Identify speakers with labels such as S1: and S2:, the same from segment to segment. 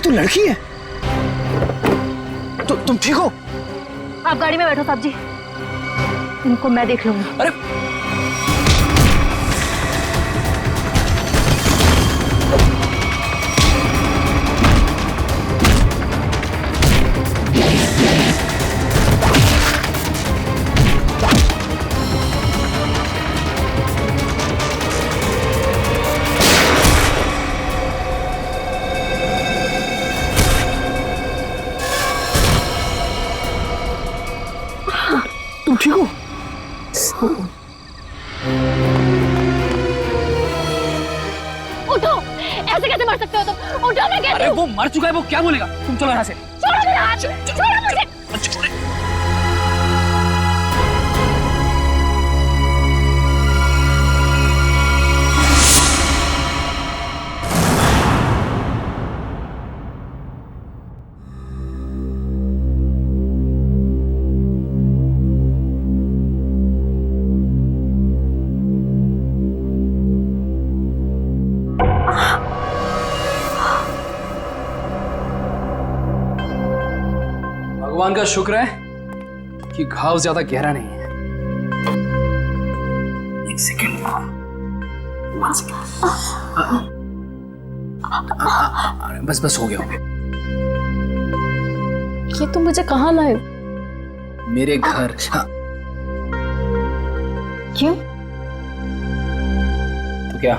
S1: तो लड़की है। तुम ठीक हो?
S2: आप गाड़ी में बैठो साहब जी, इनको मैं देख लूंगी।
S1: अरे तुम ठीक हो?
S2: उठो, ऐसे कैसे मर सकते हो तुम? उठो, मैं कहती हूँ।
S1: अरे वो मर चुका है, वो क्या बोलेगा? तुम चलो यहाँ से।
S2: छोड़ो मेरा हाथ, छोड़ो मुझे।
S1: भगवान का शुक्र है कि घाव ज्यादा गहरा नहीं है। एक सेकंड। बस बस हो गया।
S2: ये तुम मुझे कहाँ लाए?
S1: मेरे घर।
S2: क्यों?
S1: तो क्या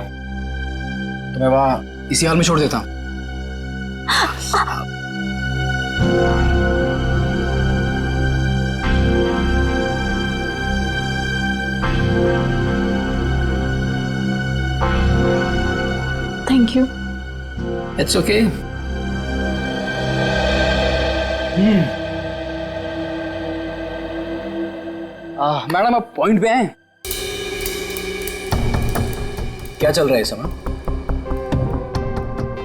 S1: तुम्हें वहां इसी हाल में छोड़ देता?
S2: Thank you.
S1: It's okay. Madam आप पॉइंट पे हैं? क्या चल रहा है इस समय?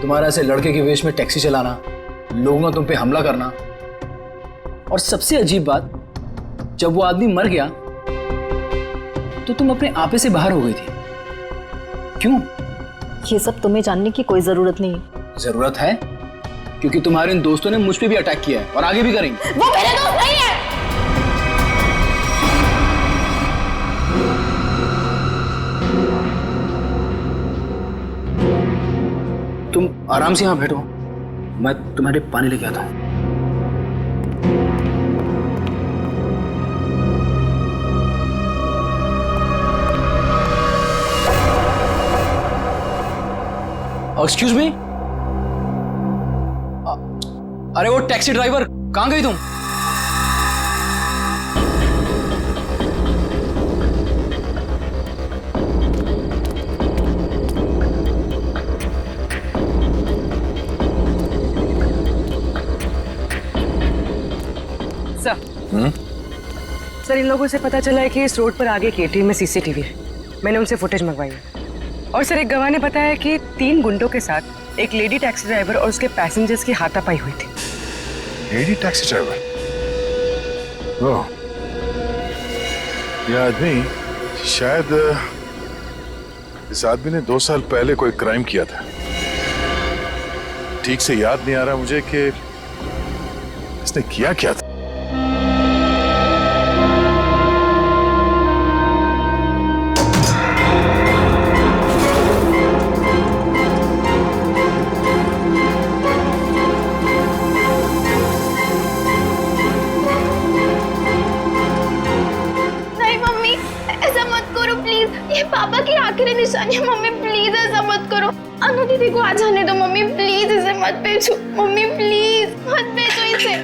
S1: तुम्हारा ऐसे लड़के के वेश में टैक्सी चलाना, लोगों का तुम पे हमला करना, और सबसे अजीब बात, जब वो आदमी मर गया तो तुम अपने आपे से बाहर हो गई थी। क्यों?
S2: ये सब तुम्हें जानने की कोई जरूरत नहीं।
S1: जरूरत है, क्योंकि तुम्हारे इन दोस्तों ने मुझ पे भी अटैक किया है और आगे भी करेंगे।
S2: वो मेरे दोस्त नहीं है।
S1: तुम आराम से यहां बैठो, मैं तुम्हारे पानी लेके आता हूं। Excuse me. अरे वो टैक्सी ड्राइवर, कहां गई तुम?
S3: सर, इन लोगों से पता चला है कि इस रोड पर आगे केटी में सीसीटीवी है। मैंने उनसे फुटेज मंगवाई है। और सर, एक गवाह ने बताया कि 3 गुंडों के साथ एक लेडी टैक्सी ड्राइवर और उसके पैसेंजर्स की हाथापाई हुई थी।
S4: Lady taxi driver? ओह, यह आदमी शायद इस आदमी ने 2 साल पहले कोई क्राइम किया था। ठीक से याद नहीं आ रहा मुझे कि इसने किया क्या था।
S5: पापा की आखिरी निशानी। मम्मी प्लीज ऐसा मत करो। अनु दीदी को आ जाने दो मम्मी, प्लीज ऐसे
S2: मत भेजो मम्मी, प्लीज मत भेजो इसे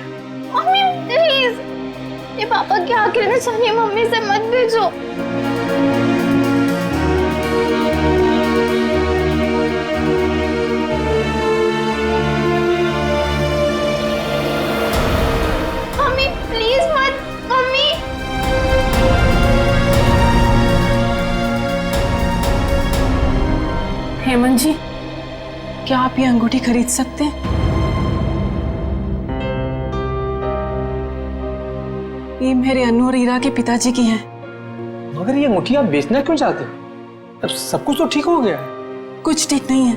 S2: मम्मी, प्लीज। ये पापा क्या कहना चाहिए, मम्मी से मत भेजो। मम्मी प्लीज मत, मम्मी।
S5: हेमंत जी, क्या आप ये अंगूठी खरीद सकते हैं? ये मेरे अनु और ईरा के पिताजी की है।
S1: मगर ये अंगूठी आप बेचना क्यों चाहते हो? अब सब कुछ तो ठीक हो गया है।
S5: कुछ ठीक नहीं है,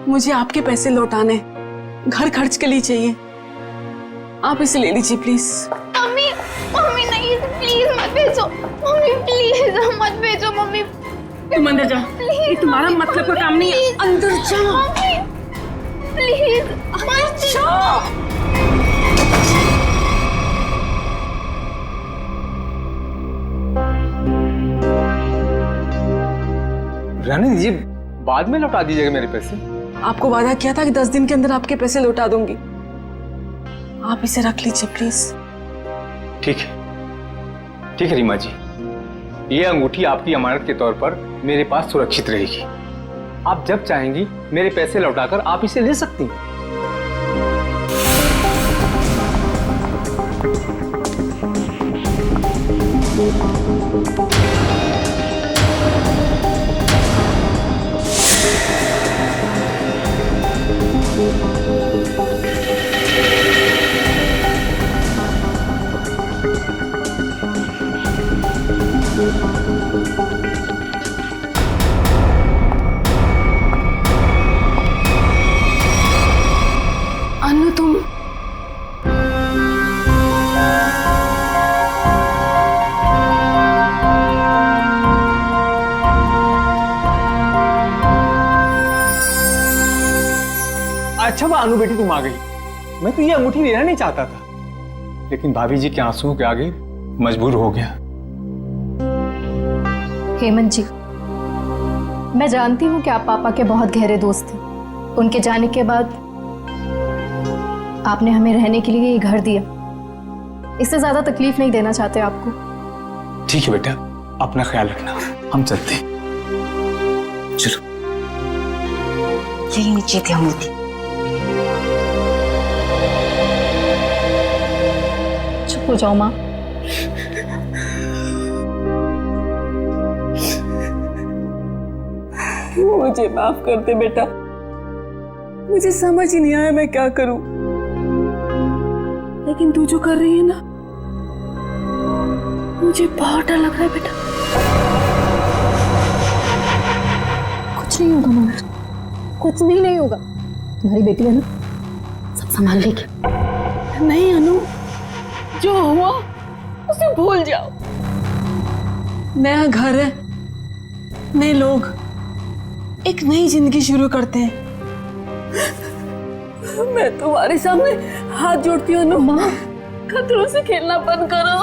S5: मुझे आपके पैसे लौटाने, घर खर्च के लिए चाहिए। आप इसे ले लीजिए प्लीज।
S2: मम्मी मम्मी नहीं, प्लीज मत भेजो मम्मी, प्लीज मत भेजो मम्मी।
S5: तुम अंदर जा, ये तुम्हारा मतलब का काम नहीं है। अंदर जा
S2: मम्मी, प्लीज मत जाओ।
S1: रहने दीजिए, बाद में लौटा दीजिएगा मेरे पैसे।
S5: आपको वादा किया था कि 10 दिन के अंदर आपके पैसे लौटा दूंगी। आप इसे रख लीजिए प्लीज।
S1: ठीक है रीमा जी, ये अंगूठी आपकी अमानत के तौर पर मेरे पास सुरक्षित रहेगी। आप जब चाहेंगी मेरे पैसे लौटाकर आप इसे ले सकती हैं।
S5: अनु तुम
S1: अच्छा वो अनु बेटी तुम आ गई। मैं तो ये अंगूठी लेना नहीं चाहता था, लेकिन भाभी जी के आंसू के आगे मजबूर हो गया।
S6: हेमंत जी, मैं जानती हूँ कि आप पापा के बहुत गहरे दोस्त थे। उनके जाने के बाद आपने हमें रहने के लिए ये घर दिया। इससे ज्यादा तकलीफ नहीं देना चाहते आपको।
S1: ठीक है बेटा, अपना ख्याल रखना, हम चलते हैं। चलो।
S3: यही नीचे थी अंगूठी।
S6: चुप हो जाओ माँ।
S5: मुझे माफ कर दे बेटा, मुझे समझ ही नहीं आया मैं क्या करूं। लेकिन तू जो कर रही है ना, मुझे बहुत डर लग रहा है बेटा।
S6: कुछ नहीं होगा मम्मी, कुछ भी नहीं होगा। तुम्हारी बेटी है ना, सब संभाल लेगी।
S5: नहीं अनु, जो हुआ उसे भूल जाओ। नया घर है, नए लोग, एक नई जिंदगी शुरू करते हैं। मैं तुम्हारे सामने हाथ जोड़ती हूँ अनु, माँ खतरों से खेलना बंद करो।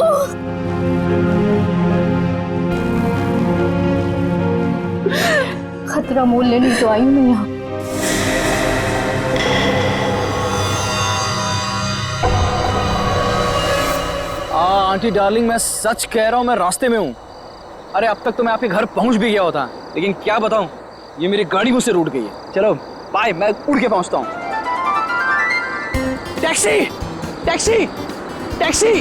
S6: खतरा मोल लेने तो आई हूँ मैं यहाँ।
S1: आंटी डार्लिंग, मैं सच कह रहा हूँ, मैं रास्ते में हूँ। अरे अब तक तो मैं आपके घर पहुँच भी गया होता, लेकिन क्या बताऊँ, ये मेरी गाड़ी मुझसे रूठ गई है। चलो बाय, मैं उड़ के पहुँचता हूँ। Taxi taxi taxi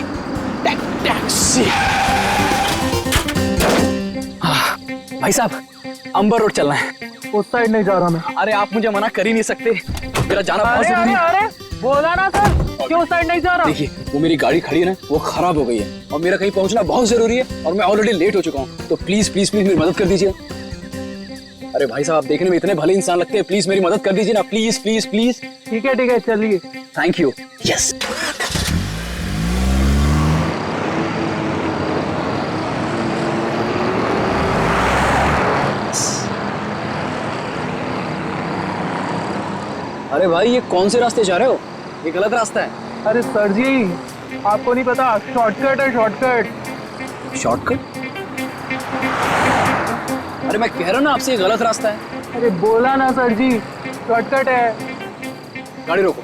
S1: taxi. भाई साहब, अंबर रोड चलना है।
S7: उस साइड नहीं जा रहा मैं।
S1: अरे आप मुझे मना कर ही नहीं सकते, मेरा जाना बहुत जरूरी है।
S7: अरे बोला ना सर, क्यों साइड नहीं जा रहा?
S1: देखिए, वो मेरी गाड़ी खड़ी है ना, वो खराब हो गई है और मेरा कहीं पहुंचना बहुत जरूरी है और मैं ऑलरेडी लेट हो चुका हूँ। तो प्लीज प्लीज प्लीज मेरी मदद कर दीजिए। अरे भाई साहब, आप देखने में इतने भले इंसान लगते हैं, प्लीज मेरी मदद कर दीजिए ना, प्लीज प्लीज प्लीज।
S7: ठीक है चलिए।
S1: Thank you. यस। अरे भाई, ये कौन से रास्ते जा रहे हो? ये गलत रास्ता है।
S7: अरे सर जी, आपको नहीं पता, शॉर्टकट है शॉर्टकट।
S1: शॉर्टकट? अरे मैं कह रहा हूँ ना आपसे, ये गलत रास्ता है।
S7: अरे बोला ना सर जी, शॉर्टकट है।
S1: गाड़ी रोको,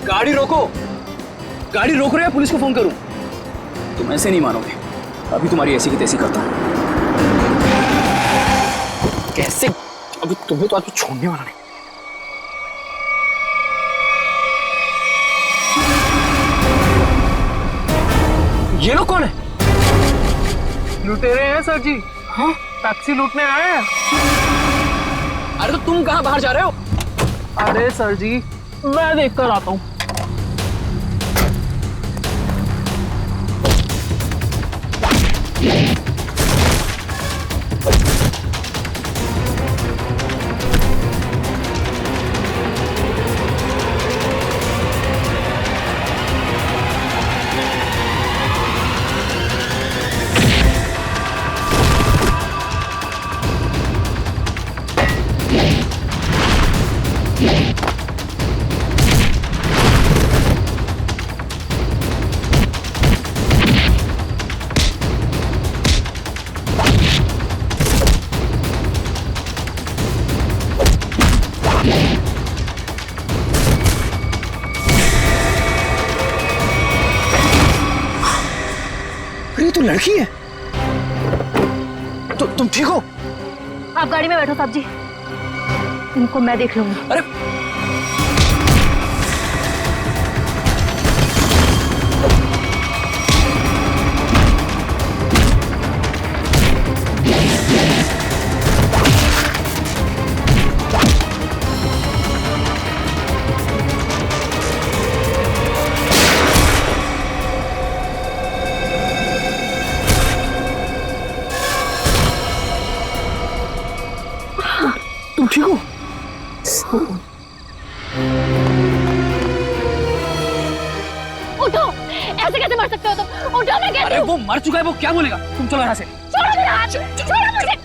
S1: गाड़ी रोको, गाड़ी रोक रहे हैं, पुलिस को फोन करूं? तुम ऐसे नहीं मानोगे, अभी तुम्हारी ऐसी की तैसी करता हूं। कैसे? अभी तुम्हें तो आज छोड़ने वाला नहीं। ये लोग कौन है?
S7: लुटेरे हैं सर जी।
S1: हाँ?
S7: टैक्सी लूटने आए हैं।
S1: अरे तो तुम कहाँ बाहर जा रहे हो?
S7: अरे सर जी, मैं देख कर आता हूँ।
S1: अरे ये तो लड़की है। तो तुम ठीक हो?
S6: आप गाड़ी में बैठो साहब जी, इनको मैं देख लूंगी।
S1: अरे तुम ठीक हो?
S2: उठो, ऐसे कैसे मर सकते हो तुम? उठो, मैं कहती
S1: अरे
S2: हूँ।
S1: वो मर चुका है, वो क्या बोलेगा? तुम चलो यहाँ से।
S2: छोड़ो मेरा हाथ, छोड़ो मुझे।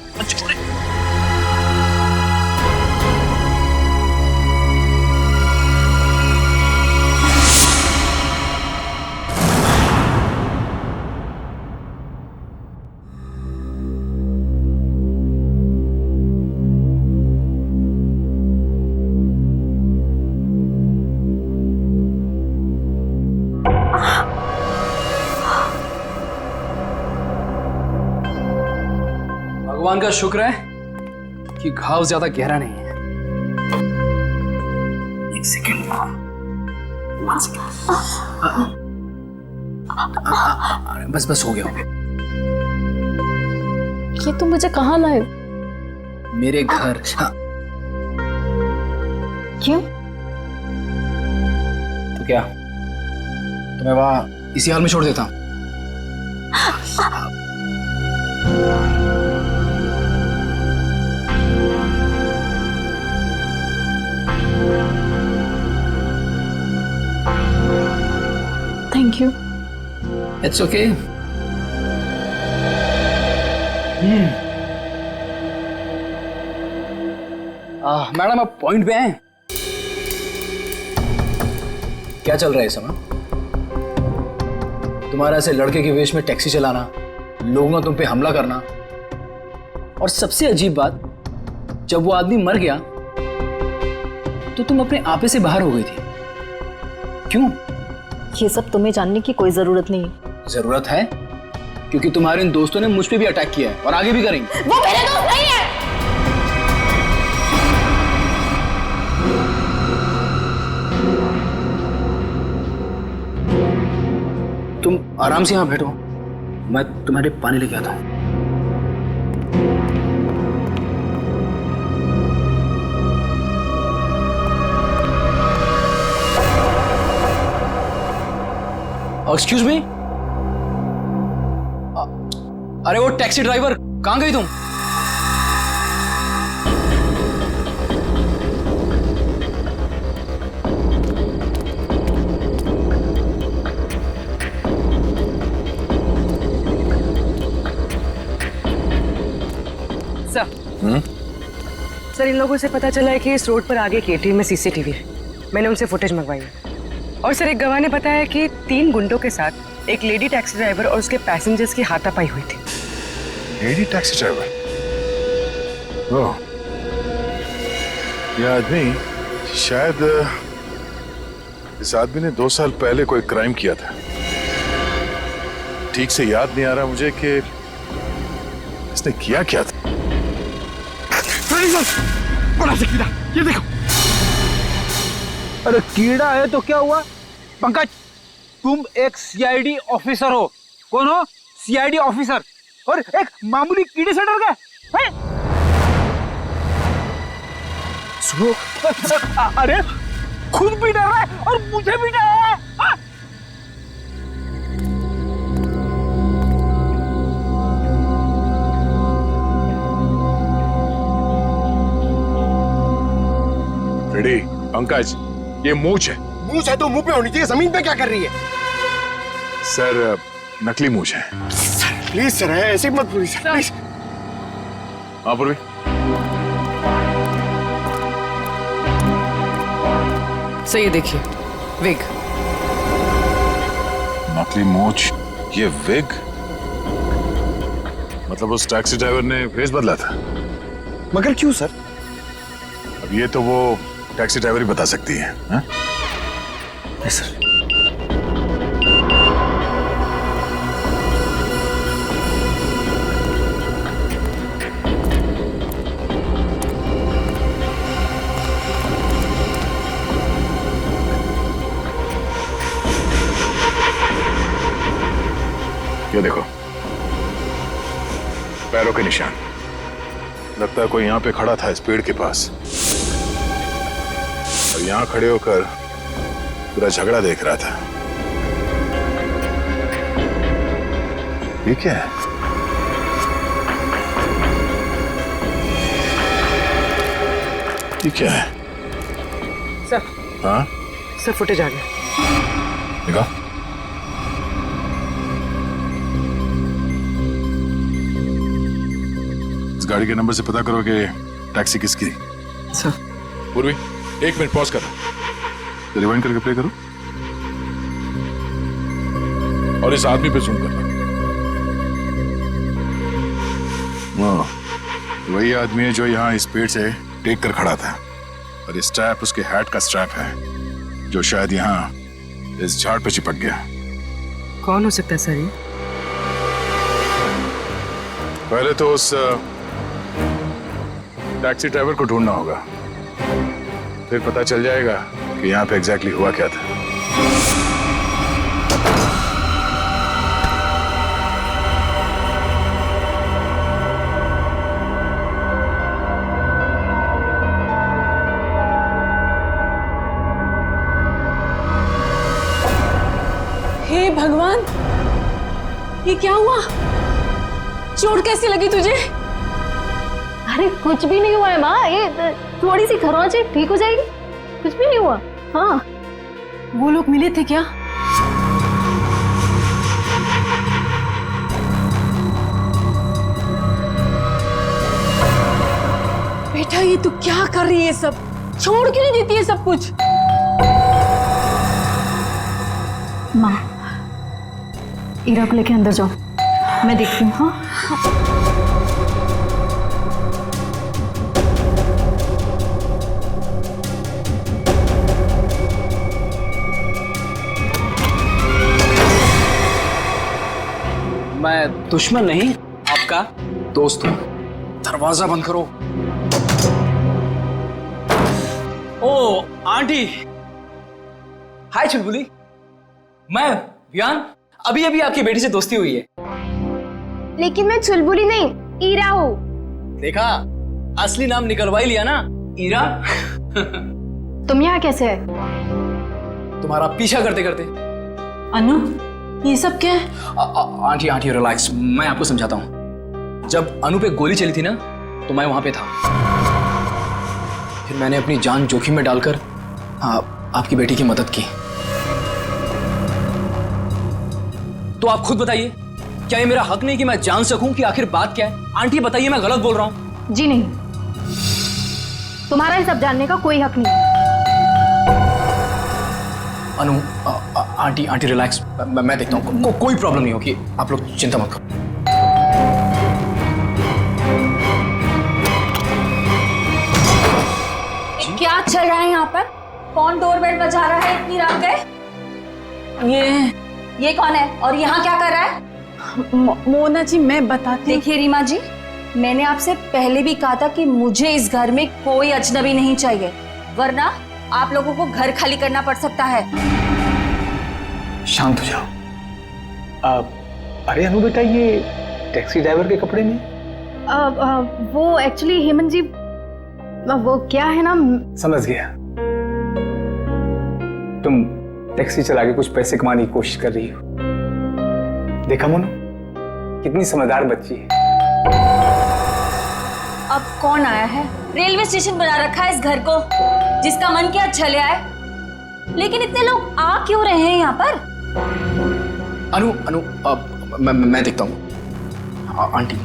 S1: भगवान का शुक्र है कि घाव ज्यादा गहरा नहीं है। एक सेकेंड, बस बस हो गया, हो गया।
S6: ये तुम मुझे कहाँ लाए?
S1: मेरे घर। हाँ,
S6: क्यों?
S1: तो क्या तुम्हें वहां इसी हाल में छोड़ देता?
S6: Thank you.
S1: It's okay. Madam आप पॉइंट पे हैं? क्या चल रहा है इस समय? तुम्हारा ऐसे लड़के के वेश में टैक्सी चलाना, लोगों का तुम पे हमला करना, और सबसे अजीब बात, जब वो आदमी मर गया तो तुम अपने आपे से बाहर हो गई थी। क्यों?
S6: ये सब तुम्हें जानने की कोई जरूरत नहीं।
S1: जरूरत है, क्योंकि तुम्हारे इन दोस्तों ने मुझ पे भी अटैक किया है और आगे भी करेंगे।
S2: वो मेरे दोस्त नहीं है।
S1: तुम आराम से यहां बैठो, मैं तुम्हारे पानी लेके आता हूं। एक्सक्यूज मी, अरे वो टैक्सी ड्राइवर, कहां गई तुम?
S3: सर, इन लोगों से पता चला है कि इस रोड पर आगे की एटीएम में सीसीटीवी है। मैंने उनसे फुटेज मंगवाई है। और सर, एक गवाह ने बताया कि 3 गुंडों के साथ एक लेडी टैक्सी ड्राइवर और उसके पैसेंजर्स की हाथापाई हुई थी।
S4: Lady taxi driver? ओह, ये आदमी शायद इस आदमी ने 2 साल पहले कोई क्राइम किया था। ठीक से याद नहीं आ रहा मुझे कि इसने किया क्या था।
S7: बड़ा सा कीड़ा, ये देखो। अरे कीड़ा है तो क्या हुआ? पंकज, तुम एक सीआईडी ऑफिसर हो। कौन हो? सीआईडी ऑफिसर, और एक मामूली कीड़े से डर गए हैं? सुनो, अरे खुद भी डर रहा है और मुझे भी डर रहा है। हाँ?
S4: रेडी पंकज, ये मूंछ है।
S8: मूंछ है तो मुंह पे होनी चाहिए, जमीन पे क्या कर रही है?
S4: सर नकली मूंछ है।
S8: प्लीज सर, ऐसे मत प्लीज प्लीज।
S4: हाँ पूर्वी,
S3: सर ये देखिए, विग।
S4: नकली मूंछ, ये विग। मतलब उस टैक्सी ड्राइवर ने फेस बदला था।
S8: मगर क्यों सर?
S4: अब ये तो वो टैक्सी ड्राइवर ही बता सकती है। हाँ?
S8: सर
S4: ये देखो, पैरों के निशान। लगता है कोई यहाँ पे खड़ा था इस पेड़ के पास, और यहाँ खड़े होकर पूरा झगड़ा देख रहा था। ये क्या है? ये क्या है?
S3: सर,
S4: हाँ
S3: सर फुटेज आ गया।
S4: देखा? इस गाड़ी के नंबर से पता करो कि टैक्सी किसकी।
S3: सर
S4: पूर्वी, 1 मिनट पॉज करो, रिवाइंड करके प्ले करो और इस आदमी पे जूम करना। हाँ, वही आदमी है जो यहाँ इस पेड़ से टेक कर खड़ा था, और ये स्ट्रैप उसके हैट का स्ट्रैप है जो शायद यहाँ इस झाड़ पे चिपक गया।
S3: कौन हो सकता है सर ये?
S4: पहले तो उस टैक्सी ड्राइवर को ढूंढना होगा, फिर पता चल जाएगा कि यहाँ पे एग्जैक्टली हुआ क्या था।
S5: हे भगवान, ये क्या हुआ? चोट कैसी लगी तुझे?
S6: अरे कुछ भी नहीं हुआ है माँ, ये थोड़ी सी खरोंच है, ठीक हो जाएगी, कुछ भी नहीं हुआ। हाँ,
S5: वो लोग मिले थे क्या? बेटा ये तू क्या कर रही है? सब छोड़ क्यों नहीं देती है सब कुछ?
S6: माँ, ईरा को लेके अंदर जाओ, मैं देखती हूँ। हाँ
S1: मैं दुश्मन नहीं, आपका दोस्त हूं। दरवाजा बंद करो। ओ आंटी, हाय चुलबुली, मैं वियान। अभी अभी आपकी बेटी से दोस्ती हुई है।
S2: लेकिन मैं चुलबुली नहीं, ईरा हूँ।
S1: देखा, असली नाम निकलवा ही लिया ना, ईरा।
S6: तुम यहाँ कैसे है?
S1: तुम्हारा पीछा करते करते।
S5: अनु, ये सब क्या है?
S1: आंटी आंटी रिलैक्स, मैं आपको समझाता हूँ। जब अनु पे गोली चली थी ना, तो मैं वहां पे था। फिर मैंने अपनी जान जोखिम में डालकर आपकी बेटी की मदद की। तो आप खुद बताइए, क्या ये मेरा हक नहीं कि मैं जान सकूं कि आखिर बात क्या है? आंटी बताइए, मैं गलत बोल रहा हूं?
S6: जी नहीं, तुम्हारा ये सब जानने का कोई हक नहीं।
S1: अनु, आंटी आंटी रिलैक्स, मैं देखता हूँ। कोई प्रॉब्लम नहीं होगी, आप लोग चिंता मत करो। जी?
S9: क्या चल रहा है यहाँ पर? कौन डोरबेल बजा रहा है इतनी रात गए? ये कौन है और यहाँ क्या कर रहा है?
S5: मोना जी मैं बताती हूँ।
S9: देखिए रीमा जी, मैंने आपसे पहले भी कहा था कि मुझे इस घर में कोई अजनबी नहीं चाहिए, वरना आप लोगों को घर खाली करना पड़ सकता है।
S1: शांत हो जाओ। अरे अनु बेटा, ये टैक्सी ड्राइवर के कपड़े में?
S6: वो एक्चुअली हेमंत जी, वो क्या है ना।
S1: समझ गया, तुम टैक्सी चला के कुछ पैसे कमाने की कोशिश कर रही हो। देखा मोनू, कितनी समझदार बच्ची है।
S9: अब कौन आया है? रेलवे स्टेशन बना रखा है इस घर को, जिसका मन किया चले आए। लेकिन इतने लोग आ क्यों रहे हैं यहाँ पर?
S1: अनु अनु मैं देखता हूँ। Aunty,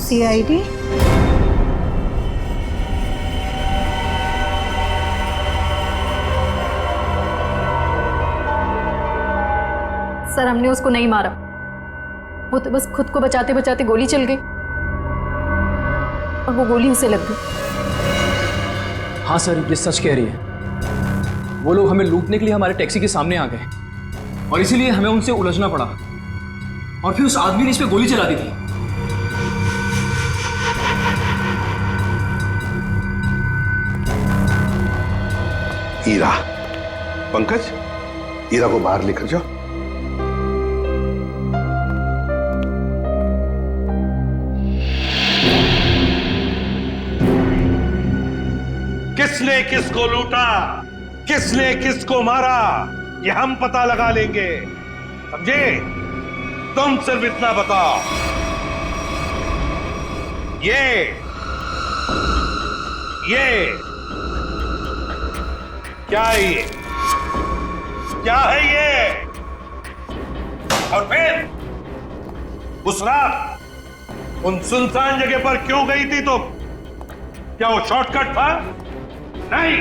S6: CID? सर, हमने उसको नहीं मारा, वो तो बस खुद को बचाते बचाते गोली चल गई और वो गोली उसे लग गई।
S1: हाँ सर, ये सच कह रही है। वो लोग हमें लूटने के लिए हमारे टैक्सी के सामने आ गए और इसीलिए हमें उनसे उलझना पड़ा, और फिर उस आदमी ने इस पे गोली चला दी थी।
S8: ईरा, पंकज, ईरा को बाहर लेकर जाओ।
S10: किसने किसको लूटा, किसने किसको मारा, ये हम पता लगा लेंगे, समझे? तुम सिर्फ इतना बताओ, ये क्या है? ये क्या है ये? और फिर उस रात उन सुनसान जगह पर क्यों गई थी तुम? क्या वो शॉर्टकट था? नहीं,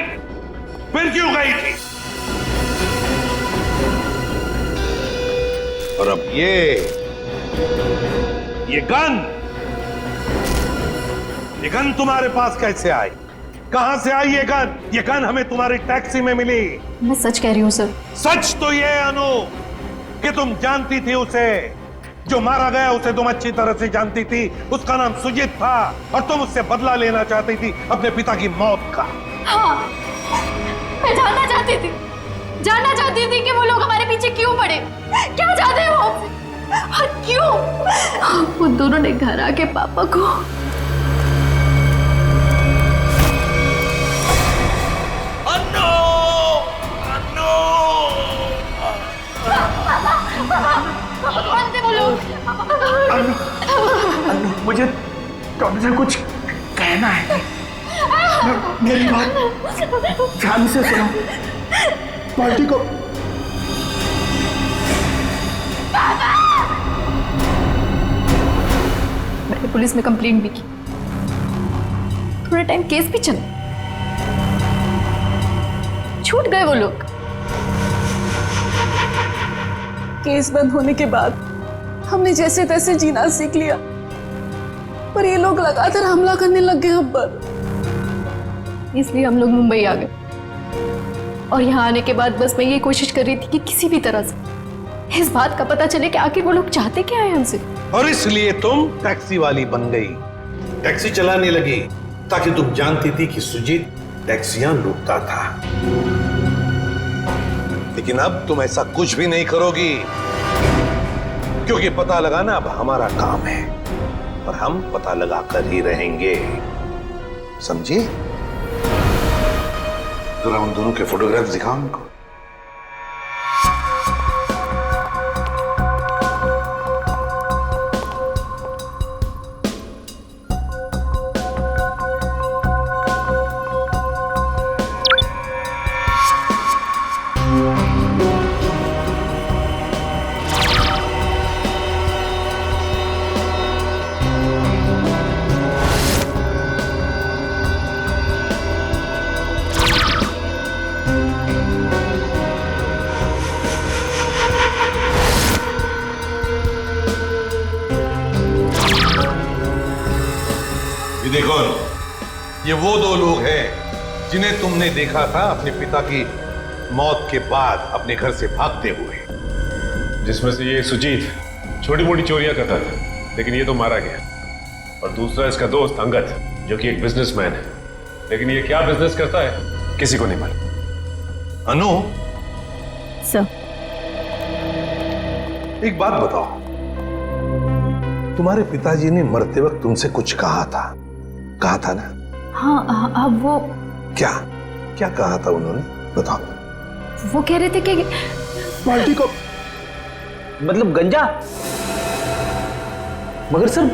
S10: फिर क्यों गई थी? और अब ये गन तुम्हारे पास कैसे आई? कहां से आई ये गन? ये गन हमें तुम्हारी टैक्सी में मिली।
S6: मैं सच कह रही हूँ सर।
S10: सच तो ये अनु कि तुम जानती थी उसे, जो मारा गया उसे तुम अच्छी तरह से जानती थी। उसका नाम सुजीत था और तुम उससे बदला लेना चाहती थी अपने पिता की मौत का।
S6: हाँ, मैं जानना चाहती थी कि वो लोग हमारे पीछे क्यों पड़े, क्या चाहते हैं वो और क्यों। वो दोनों ने घर आके पापा को कौन थे वो लोग?
S1: मुझे तुमसे कुछ कहना है। मेरी बात ध्यान से सुनो। पार्टी को मैंने पुलिस में कंप्लेंट भी की, थोड़ा टाइम केस भी चला, छूट गए वो लोग।
S5: केस बंद होने के बाद हमने जैसे तैसे जीना सीख लिया, पर ये लोग लगातार हमला करने लग गए हम पर।
S6: इसलिए हम लोग मुंबई आ गए और यहाँ आने के बाद बस मैं ये कोशिश कर रही थी कि किसी भी तरह से इस बात का पता चले कि आखिर वो लोग चाहते क्या है हमसे।
S10: और इसलिए तुम टैक्सी वाली बन गई, टैक्सी चलाने लगी, ताकि तुम जानती थी कि सुजीत टैक्सियां लूटता था। लेकिन अब तुम ऐसा कुछ भी नहीं करोगी, क्योंकि पता लगाना अब हमारा काम है और हम पता लगा कर ही रहेंगे, समझे? जरा उन दोनों के फोटोग्राफ दिखाओ उनको। देखो ये वो दो लोग हैं जिन्हें तुमने देखा था अपने पिता की मौत के बाद अपने घर से भागते हुए।
S11: जिसमें से ये सुजीत छोटी मोटी चोरियां करता था, लेकिन ये तो मारा गया। और दूसरा इसका दोस्त अंगद, जो कि एक बिजनेसमैन है, लेकिन ये क्या बिजनेस करता है किसी को नहीं मालूम।
S10: अनु,
S5: सर,
S10: एक बात बताओ, तुम्हारे पिताजी ने मरते वक्त तुमसे कुछ कहा था ना?
S6: हाँ, अब वो
S10: क्या क्या कहा था उन्होंने, बताओ।
S6: वो कह रहे थे कि
S1: पार्टी को मतलब गंजा। मगर सर,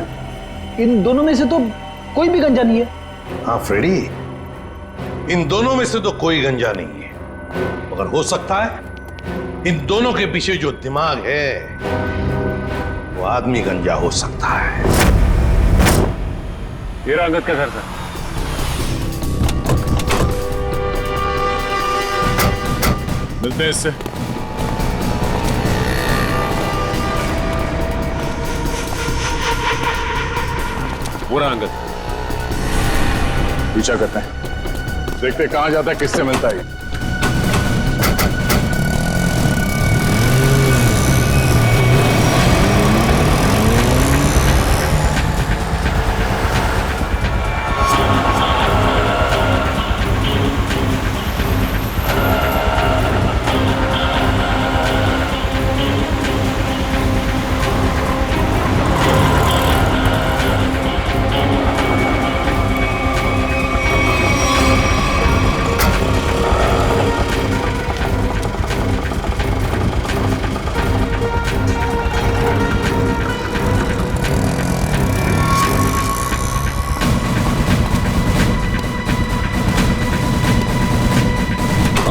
S1: इन दोनों में से तो कोई भी गंजा नहीं है।
S10: हाँ फ्रेडी, इन दोनों में से तो कोई गंजा नहीं है, मगर हो सकता है इन दोनों के पीछे जो दिमाग है वो आदमी गंजा हो सकता है।
S11: ये रहा अंगद का घर था।
S4: मिलते हैं इससे।
S11: वो रहा अंगद।
S4: पीछा करते हैं, देखते हैं कहां जाता है, किससे मिलता है।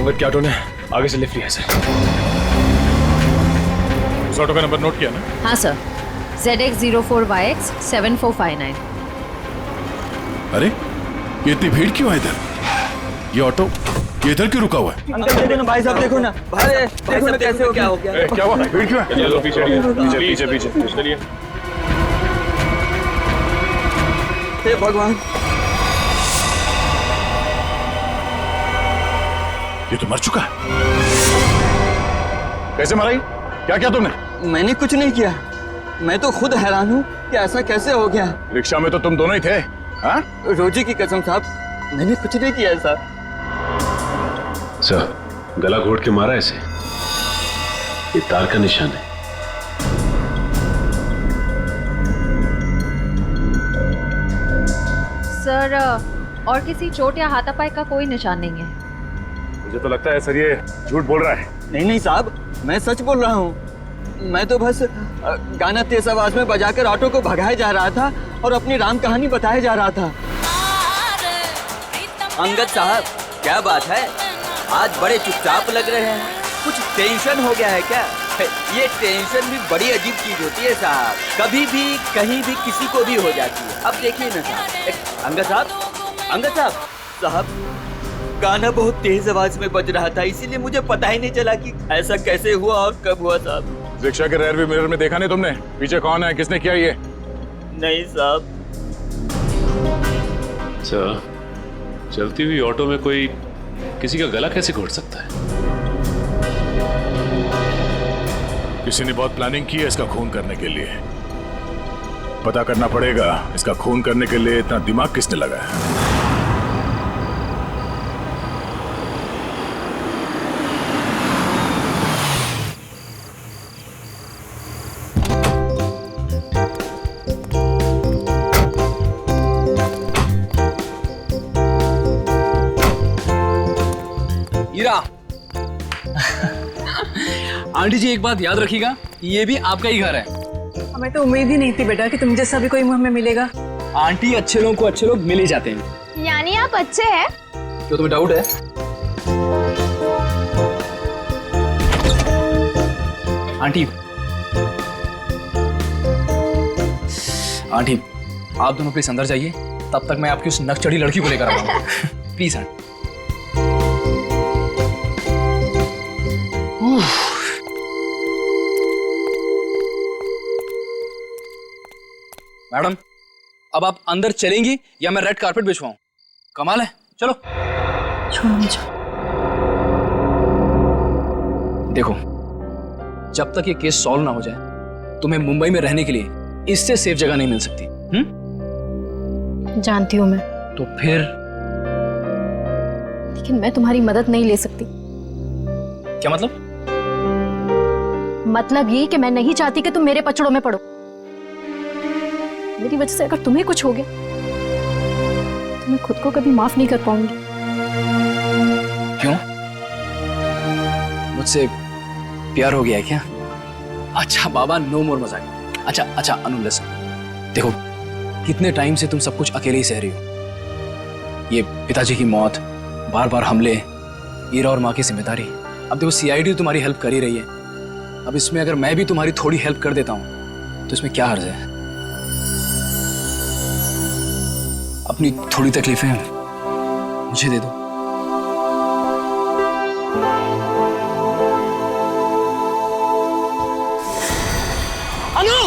S11: अंगद के ऑटो ने आगे से लिफ्ट लिया है सर।
S4: उस ऑटो का नंबर नोट किया ना?
S6: हाँ सर, ZX04YX 7459।
S4: अरे ये इतनी भीड़ क्यों है इधर? ये ऑटो ये इधर क्यों रुका हुआ है?
S7: अंकल देखो ना, भाई साहब देखो ना, अरे देखो ना कैसे हो, क्या हो गया?
S4: क्या हुआ? भीड़ क्यों है?
S11: चलो पीछे पीछे पीछे पीछे चलिए।
S7: हे भगवान,
S4: ये तो मर चुका है। कैसे मरा? क्या किया तुमने?
S7: मैंने कुछ नहीं किया। मैं तो खुद हैरान हूँ कि ऐसा कैसे हो गया।
S4: रिक्शा में तो तुम दोनों ही थे। हाँ?
S7: रोजी की कसम साहब, मैंने कुछ नहीं किया साहब।
S11: सर, गला घोट के मारा ऐसे, ये तार का निशान है।
S6: सर, और किसी चोट या हाथापाई का कोई निशान नहीं है।
S11: मुझे तो लगता है सर ये झूठ बोल रहा है।
S7: नहीं नहीं साहब, मैं सच बोल रहा हूँ। मैं तो बस गाना तेज आवाज में बजाकर ऑटो को भगाया जा रहा था और अपनी राम कहानी बताया जा रहा था।
S12: अंगद साहब, क्या बात है, आज बड़े चुपचाप लग रहे हैं। कुछ टेंशन हो गया है क्या? ये टेंशन भी बड़ी अजीब चीज होती है साहब, कभी भी कहीं भी किसी को भी हो जाती है। अब देखिए ना साहब, अंगद साहब साहब, गाना बहुत तेज आवाज में बज रहा था, इसीलिए मुझे पता ही नहीं चला कि ऐसा कैसे हुआ और कब हुआ साहब।
S4: रिक्शा के रेयर व्यू मिरर में देखा नहीं तुमने? पीछे कौन है, किसने किया ये?
S12: नहीं साहब।
S11: सर, चलती हुई ऑटो में कोई किसी का गला कैसे घोट सकता है?
S4: किसी ने बहुत प्लानिंग की है इसका खून करने के लिए। पता करना पड़ेगा इसका खून करने के लिए इतना दिमाग किसने लगाया।
S1: आंटी जी, एक बात याद रखिएगा, ये भी आपका ही घर है।
S5: हमें तो उम्मीद ही नहीं थी बेटा कि तुम जैसा भी कोई मुंह में मिलेगा।
S1: आंटी, अच्छे लोगों को अच्छे लोग मिल ही जाते हैं।
S2: यानी आप अच्छे हैं?
S1: क्यों, तुम्हें डाउट है? आंटी आप दोनों प्लीज अंदर जाइए, तब तक मैं आपकी उस नकचढ़ी लड़की को लेकर आऊंगा। Please aunty. मैडम, अब आप अंदर चलेंगी या मैं रेड कारपेट बिछवाऊं? कमाल है, चलो।
S6: छोड़ो मुझे।
S1: देखो, जब तक ये केस सॉल्व ना हो जाए तुम्हें मुंबई में रहने के लिए इससे सेफ जगह नहीं मिल सकती।
S6: जानती हूँ मैं,
S1: तो फिर
S6: लेकिन मैं तुम्हारी मदद नहीं ले सकती।
S1: क्या मतलब?
S6: मतलब ये कि मैं नहीं चाहती कि तुम मेरे पचड़ों में पड़ो। मेरी वजह से अगर तुम्हें कुछ हो गया तो मैं खुद को कभी माफ नहीं कर पाऊंगी।
S1: क्यों? मुझसे प्यार हो गया है क्या? अच्छा बाबा, नो मोर मजाक। अच्छा अनु लिसन, देखो कितने टाइम से तुम सब कुछ अकेले ही सह रही हो। ये पिताजी की मौत, बार बार हमले, ईरा और माँ की जिम्मेदारी। अब देखो सीआईडी तुम्हारी हेल्प कर ही रही है, अब इसमें अगर मैं भी तुम्हारी थोड़ी हेल्प कर देता हूँ तो इसमें क्या हर्ज है? अपनी थोड़ी तकलीफें मुझे दे दो। अनु!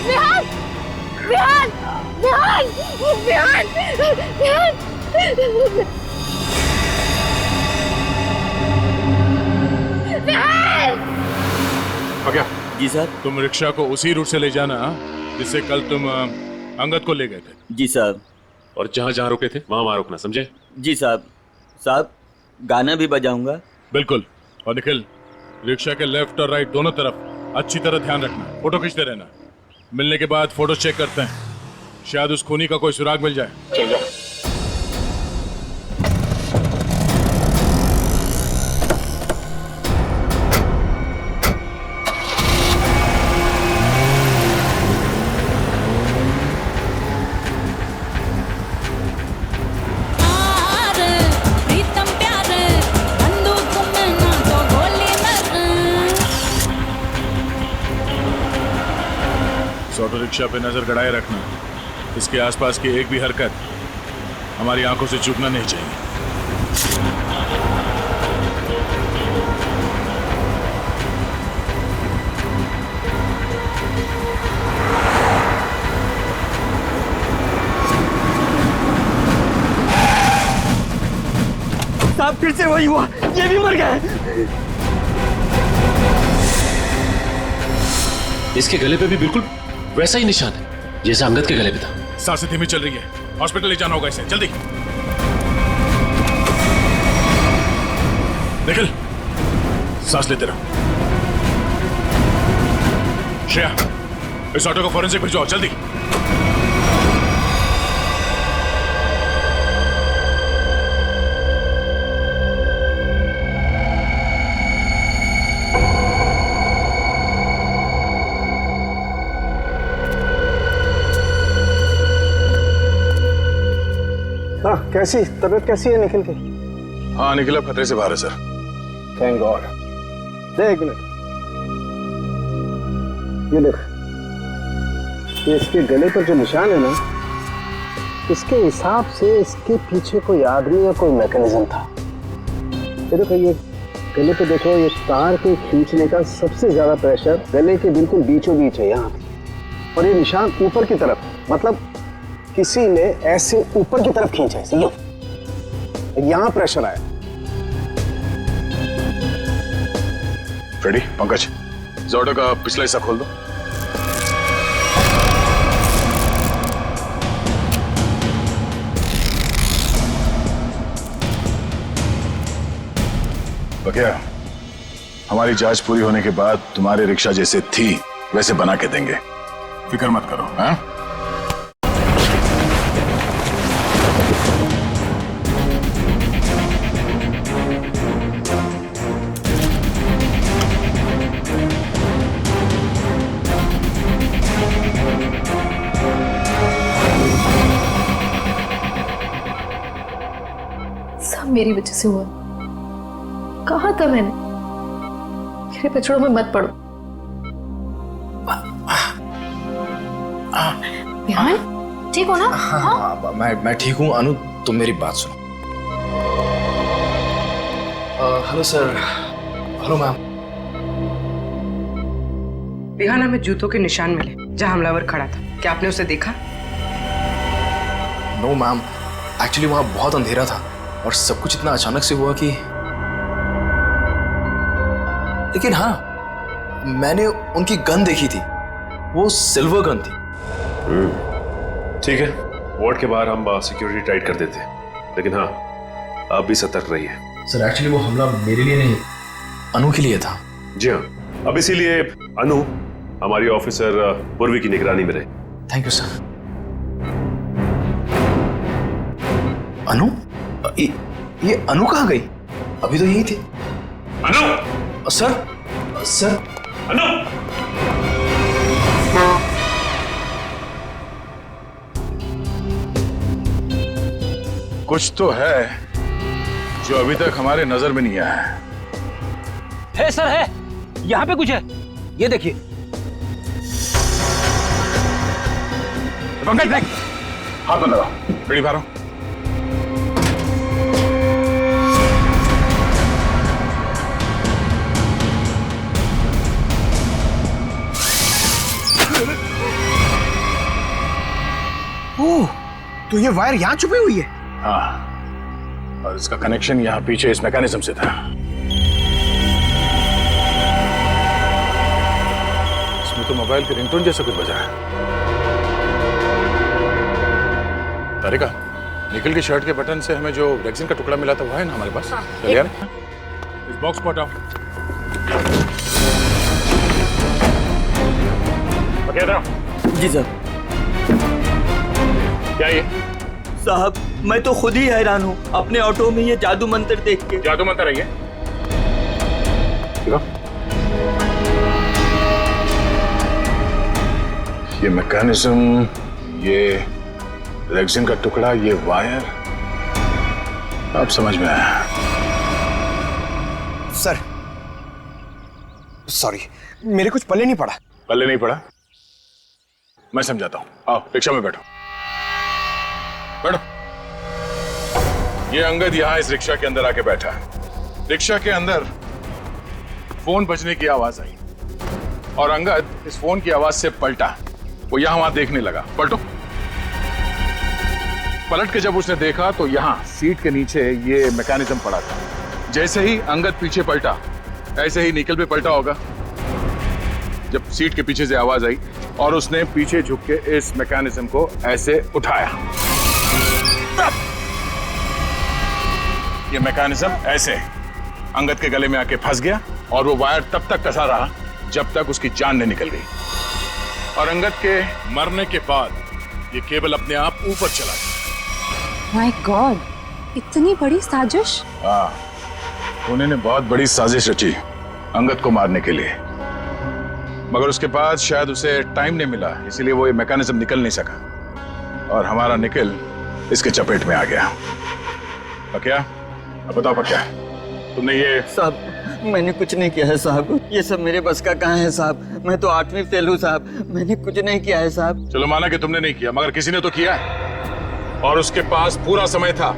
S2: विहान! विहान! विहान! विहान! विहान! विहान!
S11: हो गया?
S12: जी सर।
S11: तुम रिक्शा को उसी रूट से ले जाना जिससे कल तुम अंगद को ले गए थे।
S12: जी साहब।
S11: और जहाँ जहाँ रुके थे वहाँ रुकना, समझे?
S12: जी साहब। साहब, गाना भी बजाऊंगा।
S11: बिल्कुल। और निखिल, रिक्शा के लेफ्ट और राइट दोनों तरफ अच्छी तरह ध्यान रखना, फोटो खींचते रहना। मिलने के बाद फोटो चेक करते हैं, शायद उस खूनी का कोई सुराग मिल जाए। चल जाओ। ऑटो रिक्शा पे नजर गड़ाए रखना, इसके आसपास की एक भी हरकत हमारी आंखों से चूकना नहीं चाहिए।
S7: साहब फिर से वही हुआ, ये भी मर गए।
S13: इसके गले पे भी बिल्कुल वैसा ही निशान है जैसा अंगद के गले पे था।
S11: सांसें धीमी चल रही है, हॉस्पिटल ले जाना होगा इसे, जल्दी। निखिल, सांस लेते रहो। श्रेया, इस ऑटो को फॉरेंसिक भिजवाओ, जल्दी।
S8: हाँ, कैसी तबीयत कैसी है निखिल की?
S11: हाँ, निखिल अब खतरे से बाहर है सर।
S8: Thank God. देख मिनट, ये देख, ये इसके गले पर जो निशान है ना, इसके हिसाब से इसके पीछे कोई आदमी या कोई मैकेनिज्म था। ये देखो, ये गले पे देखो, ये तार के खींचने का सबसे ज्यादा प्रेशर गले के बिल्कुल बीचों बीच है यहाँ, और ये निशान ऊपर की तरफ, मतलब किसी ने ऐसे ऊपर की तरफ खींचा है, यहां प्रेशर आया।
S11: फ्रेडी, पंकज, इस ऑटो का पिछला हिस्सा खोल दो। बकिया, हमारी जांच पूरी होने के बाद तुम्हारे रिक्शा जैसे थी वैसे बना के देंगे, फिक्र मत करो। हाँ,
S6: मेरी वजह से हुआ। कहा था मैंने, मेरे पछड़ों में मत पड़ो। विहान, ठीक हो ना?
S1: हाँ, मैं ठीक हूँ। अनु, तुम मेरी बात सुनो। Hello sir. Hello ma'am.
S3: बिहाना में जूतों के निशान मिले जहां हमलावर खड़ा था। क्या आपने उसे देखा?
S1: नो मैम, एक्चुअली वहां बहुत अंधेरा था और सब कुछ इतना अचानक से हुआ कि, लेकिन हाँ, मैंने उनकी गन देखी थी। वो सिल्वर गन थी।
S11: ठीक है, वार्ड के बाहर हम सिक्योरिटी टाइट कर देते हैं, लेकिन हाँ, आप भी सतर्क रहिए।
S1: सर एक्चुअली वो हमला मेरे लिए नहीं, अनु के लिए था।
S11: जी हाँ, अब इसीलिए अनु हमारी ऑफिसर पूर्वी की निगरानी में रहे।
S1: Thank you sir. अनु? ये अनु कहाँ गई? अभी तो यही थी।
S11: अनु!
S1: सर
S11: अनु!
S4: कुछ तो है जो अभी तक हमारे नजर में नहीं आया
S7: है सर, है यहाँ पे कुछ है, ये देखिए।
S4: पंकज देख, हाथ में लगाओ, बीड़ी मारो।
S8: ओह, तो ये वायर यहाँ छुपी हुई है?
S4: हाँ, और इसका कनेक्शन यहाँ पीछे इस मैकेनिज्म से था। इसमें तो मोबाइल के रिंगटोन जैसा कुछ बजा है। तारिका, निकल की शर्ट के बटन से हमें जो रेक्सिन का टुकड़ा मिला था वो है ना हमारे पास? चल यार, इस बॉक्स को हटाओ।
S12: जी सर।
S11: क्या ये?
S12: साहब, मैं तो खुद ही हैरान हूँ अपने ऑटो में ये जादू मंत्र देख के।
S4: जादू मंत्र है ये? देखो, ये मैकेनिज्म, ये रेक्सिन का टुकड़ा, ये वायर, अब समझ में आया।
S8: सर सॉरी, मेरे कुछ पल्ले नहीं पड़ा।
S4: पल्ले नहीं पड़ा? मैं समझाता हूँ, आओ रिक्शा में बैठो। बैठो। ये अंगद यहाँ इस रिक्शा के अंदर आके बैठा है। रिक्शा के अंदर फोन बजने की आवाज आई और अंगद इस फोन की आवाज से पलटा। वो यहाँ वहां देखने लगा। पलटो। पलट के जब उसने देखा तो यहाँ सीट के नीचे ये मैकेनिज्म पड़ा था। जैसे ही अंगद पीछे पलटा, ऐसे ही निकल पे पलटा होगा जब सीट के पीछे से आवाज आई और उसने पीछे झुक के इस मैकेनिज्म को ऐसे उठाया। ये मैकेनिज्म ऐसे अंगद के गले में आके फंस गया और वो वायर तब तक कसा रहा जब तक उसकी जान नहीं निकल गई। और अंगद के मरने के बाद ये केबल अपने आप ऊपर चला गया।
S9: माय गॉड, इतनी बड़ी साजिश।
S4: हाँ, उन्होंने बहुत बड़ी साजिश रची अंगद को मारने के लिए, मगर उसके बाद शायद उसे टाइम नहीं मिला, इसीलिए वो ये मैकेनिज्म निकल नहीं सका और हमारा निकल इसके चपेट में आ गया। पक्या, अब बताओ पक्या, तुमने ये?
S12: साहब, मैंने कुछ नहीं किया है साहब, ये सब मेरे बस का कहाँ है साहब। मैं तो 8वीं फेल हूँ साहब, मैंने कुछ नहीं किया है साहब।
S4: चलो माना कि तुमने नहीं किया, मगर किसी ने तो किया है और उसके पास पूरा समय था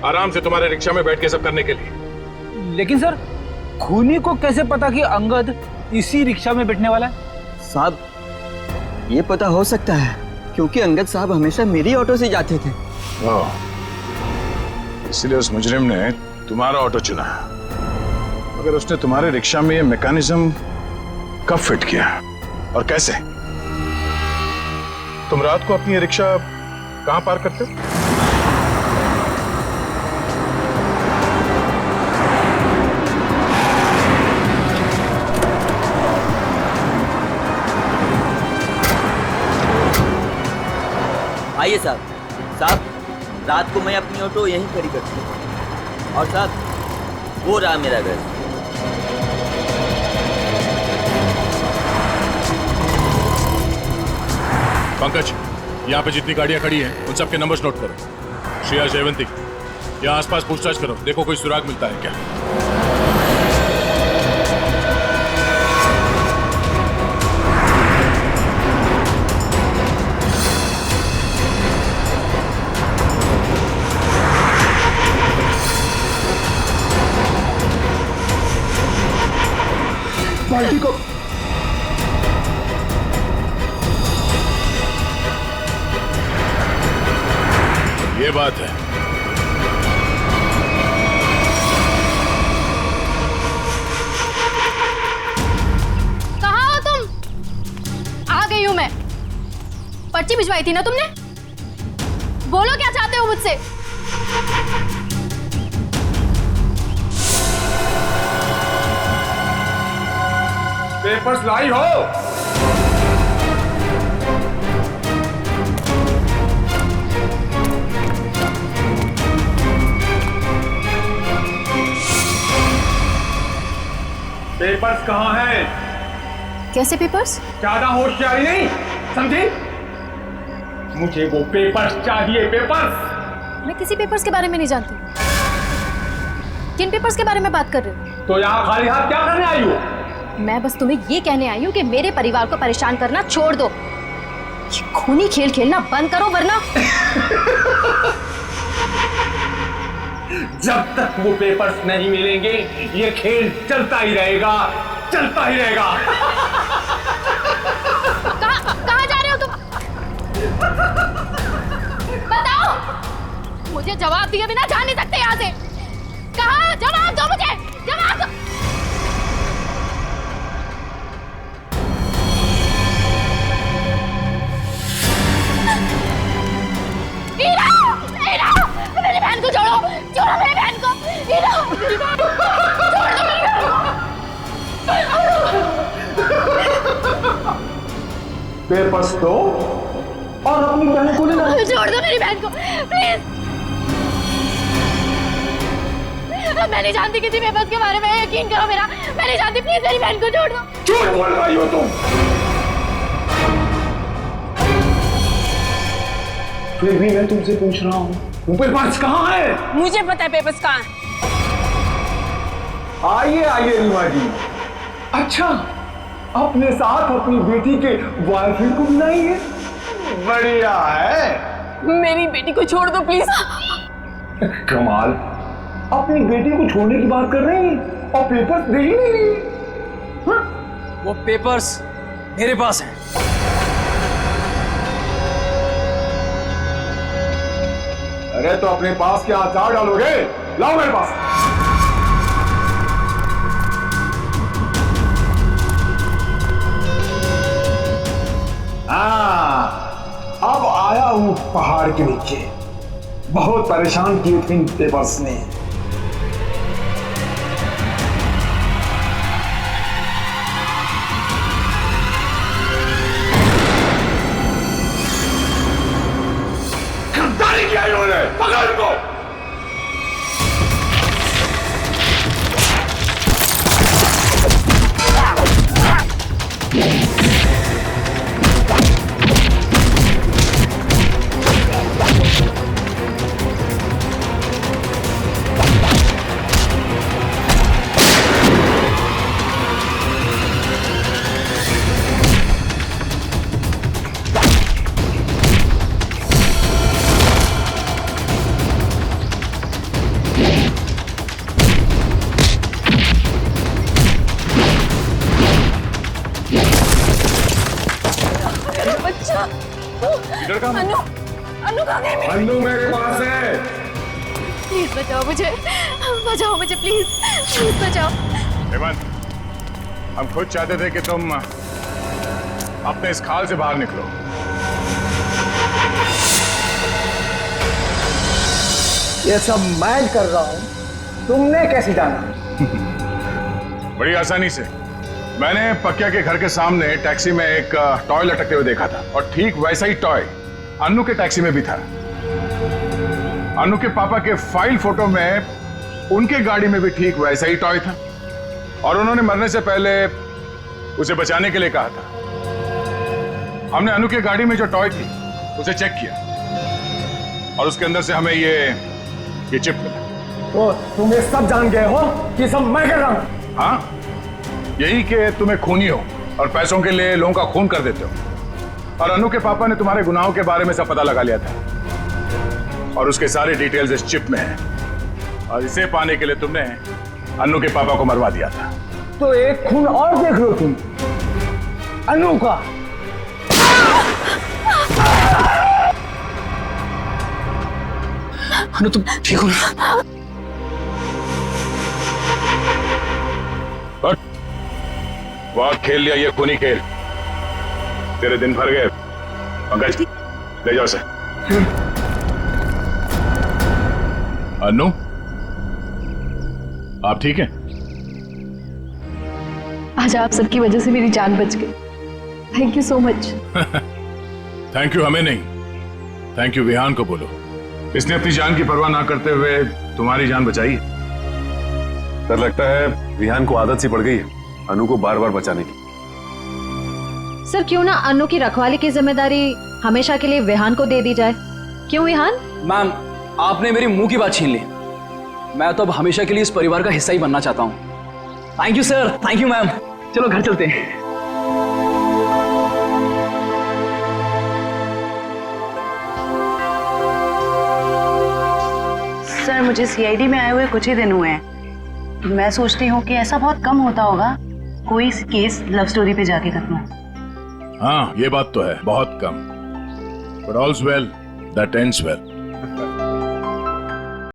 S4: आराम से तुम्हारे रिक्शा में बैठ के सब करने के लिए।
S7: लेकिन सर, खूनी को कैसे पता कि अंगद इसी रिक्शा में बैठने वाला है?
S12: साहब, ये पता हो सकता है क्योंकि अंगद साहब हमेशा मेरी ऑटो से जाते थे।
S4: इसलिए उस मुजरिम ने तुम्हारा ऑटो चुना। मगर उसने तुम्हारे रिक्शा में ये मैकेनिज्म कब फिट किया और कैसे? तुम रात को अपनी ये रिक्शा कहां पार्क करते हो?
S12: आइए साहब। साहब, रात को मैं अपनी ऑटो यहीं खड़ी करती हूँ और साहब, वो रहा मेरा घर।
S4: पंकज, यहाँ पे जितनी गाड़ियां खड़ी हैं उन सबके नंबर्स नोट करो। श्रेया, जयवंती, यहाँ आसपास पूछताछ करो, देखो कोई सुराग मिलता है क्या।
S8: बाल्टी को।
S4: ये बात है।
S6: कहाँ हो तुम? आ गई हूं मैं। पर्ची भिजवाई थी ना तुमने? बोलो क्या चाहते हो मुझसे?
S10: पेपर्स लाई हो? पेपर्स कहाँ हैं?
S6: कैसे पेपर्स?
S10: ज्यादा होशियारी नहीं, समझी? मुझे वो पेपर्स चाहिए, पेपर्स।
S6: मैं किसी पेपर्स के बारे में नहीं जानती। किन पेपर्स के बारे में बात कर रहे हो?
S10: तो यहाँ खाली हाथ क्या करने आई हो?
S6: मैं बस तुम्हें ये कहने आई हूँ कि मेरे परिवार को परेशान करना छोड़ दो। ये खूनी खेल खेलना बंद करो वरना
S10: जब तक वो पेपर्स नहीं मिलेंगे ये खेल चलता ही रहेगा, चलता ही रहेगा।
S6: कहाँ जा रहे हो तुम? बताओ, मुझे जवाब दिए बिना जा नहीं सकते यहाँ से। कहाँ? जवाब दो मुझे, जवाब दो। हीरा, हीरा, मेरी बहन को छोड़ो, छोड़ो मेरी बहन को। हीरा, मेरी बहन, छोड़ दो मेरी बहन को।
S10: पेपर्स दो और अपनी बहन को ले लो।
S6: छोड़ दो मेरी बहन को, प्लीज। मैं नहीं जानती किसी पेपर्स के बारे में, यकीन करो मेरा। मैं नहीं जानती, प्लीज मेरी बहन को छोड़ दो।
S10: झूठ बोल रही हो तुम। फिर भी मैं तुमसे पूछ रहा हूँ, वो पेपर्स कहाँ है?
S5: मुझे पता है पेपर्स कहाँ है।
S10: आइए आइए रीमा जी। अच्छा, अपने साथ अपनी बेटी के बॉयफ्रेंड को बुलाइए। बढ़िया है।
S5: मेरी बेटी को छोड़ दो प्लीज।
S10: कमाल, अपनी बेटी को छोड़ने की बात कर रही हैं और पेपर्स दे ही नहीं रही।
S1: वो पेपर्स मेरे पास हैं।
S10: अरे तो अपने पास क्या अचार डालोगे? लाओ मेरे पास। अब आया हूं पहाड़ के नीचे। बहुत परेशान किए थे इन पेपर्स ने। गद्दारी किया इन्होंने, पकड़ इनको। अन्नू मेरे पास है।
S6: प्लीज बचाओ मुझे, बचाओ मुझे, प्लीज प्लीज बचाओ।
S4: हेमंत, हम खुद चाहते थे कि तुम अपने इस खाल से बाहर निकलो।
S7: ये सब मैं कर रहा हूं, तुमने कैसे जाना?
S4: बड़ी आसानी से। मैंने पक्या के घर के सामने टैक्सी में एक टॉय लटकते हुए देखा था और ठीक वैसा ही टॉय अन्नू के टैक्सी में भी था। अन्नू के पापा के फाइल फोटो में उनके गाड़ी में भी ठीक वैसा ही टॉय था और उन्होंने मरने से पहले उसे बचाने के लिए कहा था। हमने अन्नू के गाड़ी में जो टॉय थी उसे चेक किया और उसके अंदर से हमें ये चिप मिला।
S7: तो तुम ये सब जान गए हो कि सब मैं कर रहा हूं?
S4: हाँ, यही कि तुम्हें खूनी हो और पैसों के लिए लोगों का खून कर देते हो। और अन्नू के पापा ने तुम्हारे गुनाहों के बारे में सब पता लगा लिया था और उसके सारे डिटेल्स इस चिप में हैं और इसे पाने के लिए तुमने अन्नू के पापा को मरवा दिया था।
S7: तो एक खून और देख लो तुम, अनु का।
S1: अनु तुम ठीक हो ना?
S4: वाह खेल लिया ये खूनी खेल, तेरे दिन भर गए। पंकज ले जाओ उसे। अनु आप ठीक हैं?
S6: आज आप सबकी वजह से मेरी जान बच गई। Thank you so much.
S4: Thank you हमें नहीं, थैंक यू विहान को बोलो। इसने अपनी जान की परवाह ना करते हुए तुम्हारी जान बचाई।
S11: डर लगता है विहान को आदत सी पड़ गई है अनु को बार बार बचाने की।
S6: सर क्यों ना अनु की रखवाली की जिम्मेदारी हमेशा के लिए विहान को दे दी जाए? क्यों विहान?
S1: मैम आपने मेरी मुंह की बात छीन ली। मैं तो अब हमेशा के लिए इस परिवार का हिस्सा ही बनना चाहता हूँ। Thank you sir, thank you ma'am. चलो घर चलते हैं।
S3: सर मुझे सीआईडी में आए हुए कुछ ही दिन हुए हैं। मैं सोचती हूँ कि ऐसा बहुत कम होता होगा कोई केस लव स्टोरी पे जाके खत्म हो।
S4: हाँ ये बात तो है, बहुत कम। But all's well that ends well.